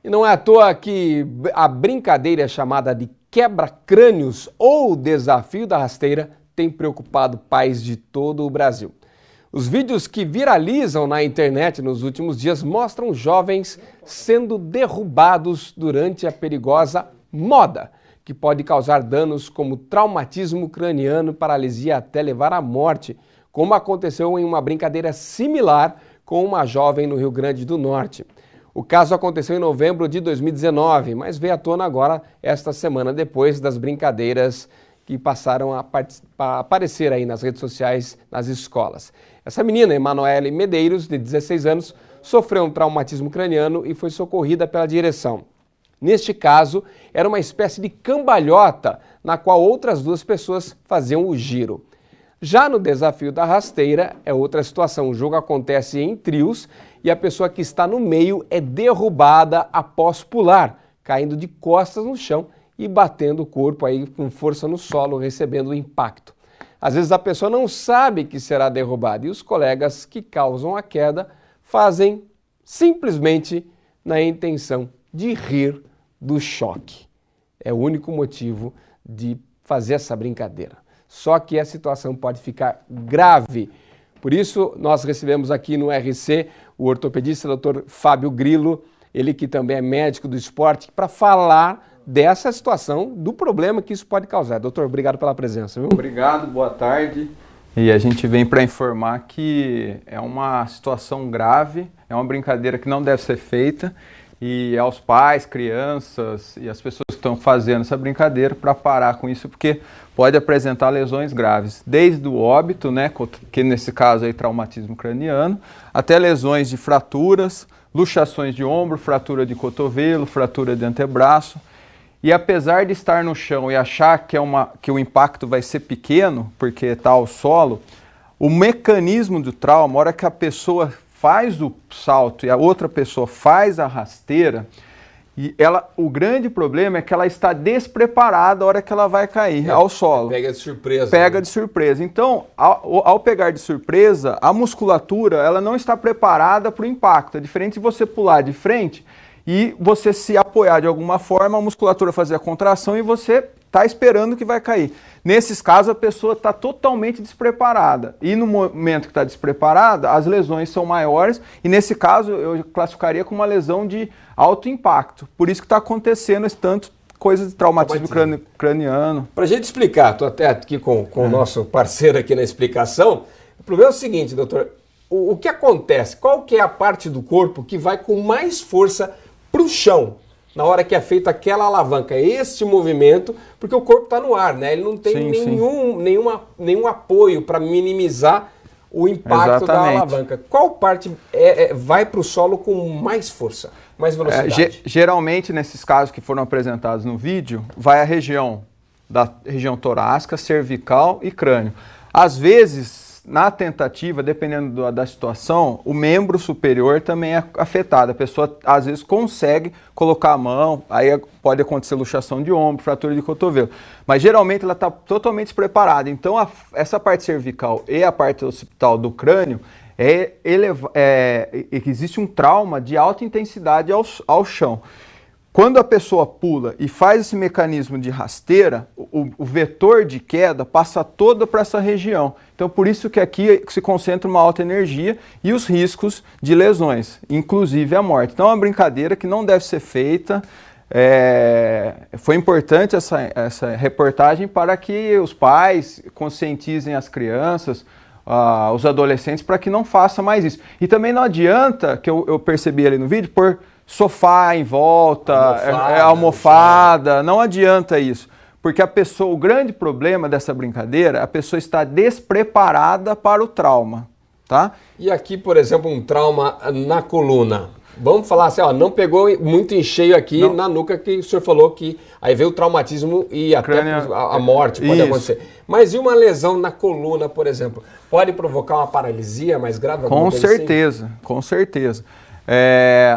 E não é à toa que a brincadeira chamada de quebra-crânios ou desafio da rasteira tem preocupado pais de todo o Brasil. Os vídeos que viralizam na internet nos últimos dias mostram jovens sendo derrubados durante a perigosa moda, que pode causar danos como traumatismo craniano, paralisia até levar à morte, como aconteceu em uma brincadeira similar com uma jovem no Rio Grande do Norte. O caso aconteceu em novembro de 2019, mas veio à tona agora esta semana depois das brincadeiras que passaram a aparecer aí nas redes sociais, nas escolas. Essa menina, Emanuele Medeiros, de 16 anos, sofreu um traumatismo craniano e foi socorrida pela direção. Neste caso, era uma espécie de cambalhota na qual outras duas pessoas faziam o giro. Já no desafio da rasteira, é outra situação. O jogo acontece em trios e a pessoa que está no meio é derrubada após pular, caindo de costas no chão e batendo o corpo aí com força no solo, recebendo o impacto. Às vezes a pessoa não sabe que será derrubada e os colegas que causam a queda fazem simplesmente na intenção de rir do choque. É o único motivo de fazer essa brincadeira. Só que a situação pode ficar grave. Por isso, nós recebemos aqui no RC o ortopedista Dr. Fábio Grillo, ele que também é médico do esporte, para falar dessa situação, do problema que isso pode causar. Doutor, obrigado pela presença. Viu? Obrigado, boa tarde. E a gente vem para informar que é uma situação grave, é uma brincadeira que não deve ser feita, e aos pais, crianças e as pessoas que estão fazendo essa brincadeira para parar com isso, porque pode apresentar lesões graves, desde o óbito, né, que nesse caso aí traumatismo craniano, até lesões de fraturas, luxações de ombro, fratura de cotovelo, fratura de antebraço. E apesar de estar no chão e achar que o impacto vai ser pequeno, porque está ao solo, o mecanismo do trauma, a hora que a pessoa faz o salto e a outra pessoa faz a rasteira, o grande problema é que ela está despreparada a hora que ela vai cair ao solo. Pega de surpresa. Pega de surpresa. Então, ao pegar de surpresa, a musculatura ela não está preparada para o impacto. É diferente de você pular de frente e você se apoiar de alguma forma, a musculatura fazer a contração e você está esperando que vai cair. Nesses casos, a pessoa está totalmente despreparada. E no momento que está despreparada, as lesões são maiores. E nesse caso, eu classificaria como uma lesão de alto impacto. Por isso que está acontecendo esse tanto coisa de traumatismo craniano. Para a gente explicar, estou até aqui com o nosso parceiro aqui na explicação. O problema é o seguinte, doutor. O que acontece? Qual que é a parte do corpo que vai com mais força para o chão? Na hora que é feita aquela alavanca, este movimento, porque o corpo está no ar, né? Ele não tem nenhum apoio para minimizar o impacto da alavanca. Qual parte vai para o solo com mais força, mais velocidade? Geralmente, nesses casos que foram apresentados no vídeo, vai a região torácica, cervical e crânio. Às vezes, na tentativa, dependendo da situação, o membro superior também é afetado. A pessoa, às vezes, consegue colocar a mão, aí pode acontecer luxação de ombro, fratura de cotovelo. Mas, geralmente, ela está totalmente despreparada. Então, essa parte cervical e a parte occipital do crânio, existe um trauma de alta intensidade ao chão. Quando a pessoa pula e faz esse mecanismo de rasteira, o vetor de queda passa toda para essa região. Então, por isso que aqui se concentra uma alta energia e os riscos de lesões, inclusive a morte. Então, é uma brincadeira que não deve ser feita. Foi importante essa reportagem para que os pais conscientizem as crianças, os adolescentes, para que não faça mais isso. E também não adianta, que eu percebi ali no vídeo, por sofá em volta, almofada, não adianta isso. Porque o grande problema dessa brincadeira, a pessoa está despreparada para o trauma, tá? E aqui, por exemplo, um trauma na coluna. Vamos falar assim, ó, não pegou muito em cheio aqui na nuca, que o senhor falou que aí veio o traumatismo e até a morte pode acontecer. Mas e uma lesão na coluna, por exemplo? Pode provocar uma paralisia mais grave? Com certeza, com certeza.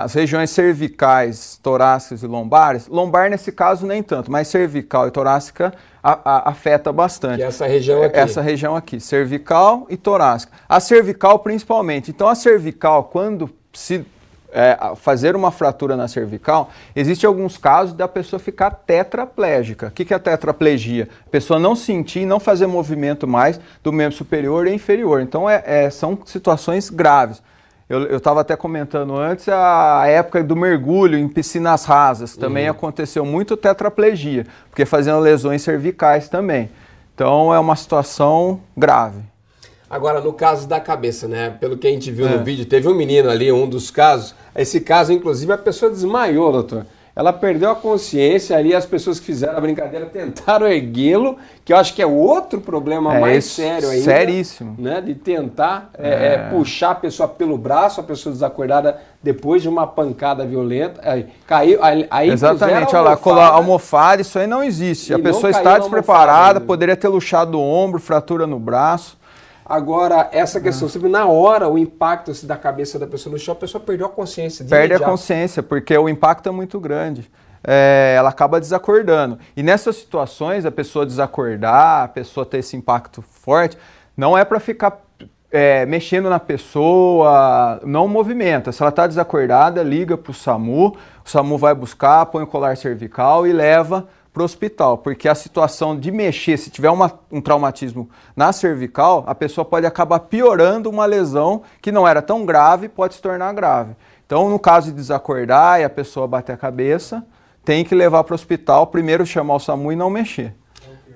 As regiões cervicais, torácicas e lombares, lombar nesse caso nem tanto, mas cervical e torácica afeta bastante. Que é essa região aqui. Essa região aqui, cervical e torácica. A cervical principalmente. Então a cervical, quando se fazer uma fratura na cervical, existem alguns casos da pessoa ficar tetraplégica. O que é a tetraplegia? A pessoa não sentir e não fazer movimento mais do membro superior e inferior. Então são situações graves. Eu estava até comentando antes a época do mergulho em piscinas rasas. Também aconteceu muito tetraplegia, porque fazendo lesões cervicais também. Então é uma situação grave. Agora, no caso da cabeça, né? Pelo que a gente viu no vídeo, teve um menino ali, um dos casos. Esse caso, inclusive, a pessoa desmaiou, doutor. Ela perdeu a consciência ali, as pessoas que fizeram a brincadeira tentaram erguê-lo, que eu acho que é outro problema mais sério ainda. Seríssimo. Né? De tentar puxar a pessoa pelo braço, a pessoa desacordada depois de uma pancada violenta. Caiu, aí exatamente, olha lá, almofada, isso aí não existe. A pessoa está despreparada, poderia ter luxado o ombro, fratura no braço. Agora, essa questão, sempre na hora, o impacto da cabeça da pessoa no chão, a pessoa perdeu a consciência. Perde a consciência, porque o impacto é muito grande. Ela acaba desacordando. E nessas situações, a pessoa desacordar, a pessoa ter esse impacto forte, não é para ficar mexendo na pessoa, não movimenta. Se ela está desacordada, liga para o SAMU vai buscar, põe o colar cervical e leva para o hospital, porque a situação de mexer, se tiver um traumatismo na cervical, a pessoa pode acabar piorando uma lesão que não era tão grave e pode se tornar grave. Então, no caso de desacordar e a pessoa bater a cabeça, tem que levar para o hospital, primeiro chamar o SAMU e não mexer.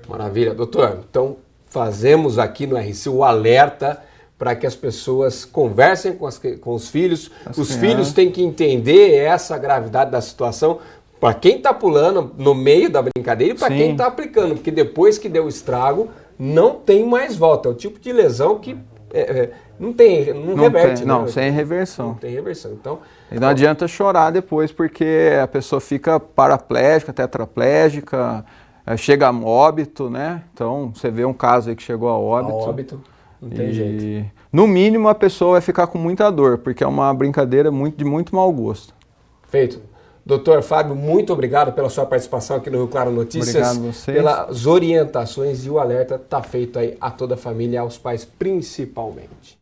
Maravilha, doutor. Então, fazemos aqui no RC o alerta para que as pessoas conversem com os filhos. Os filhos têm que entender essa gravidade da situação, para quem está pulando no meio da brincadeira e para quem está aplicando, porque depois que deu o estrago, não tem mais volta. É o tipo de lesão que não reverte. Não, sem reversão. Não tem reversão. Então, e não adianta chorar depois, porque a pessoa fica paraplégica, tetraplégica, chega a óbito, né? Então, você vê um caso aí que chegou a óbito. A óbito, não tem jeito. No mínimo, a pessoa vai ficar com muita dor, porque é uma brincadeira de muito mau gosto. Feito. Doutor Fábio, muito obrigado pela sua participação aqui no Rio Claro Notícias. Obrigado a vocês. Pelas orientações, e o alerta está feito aí a toda a família, aos pais principalmente.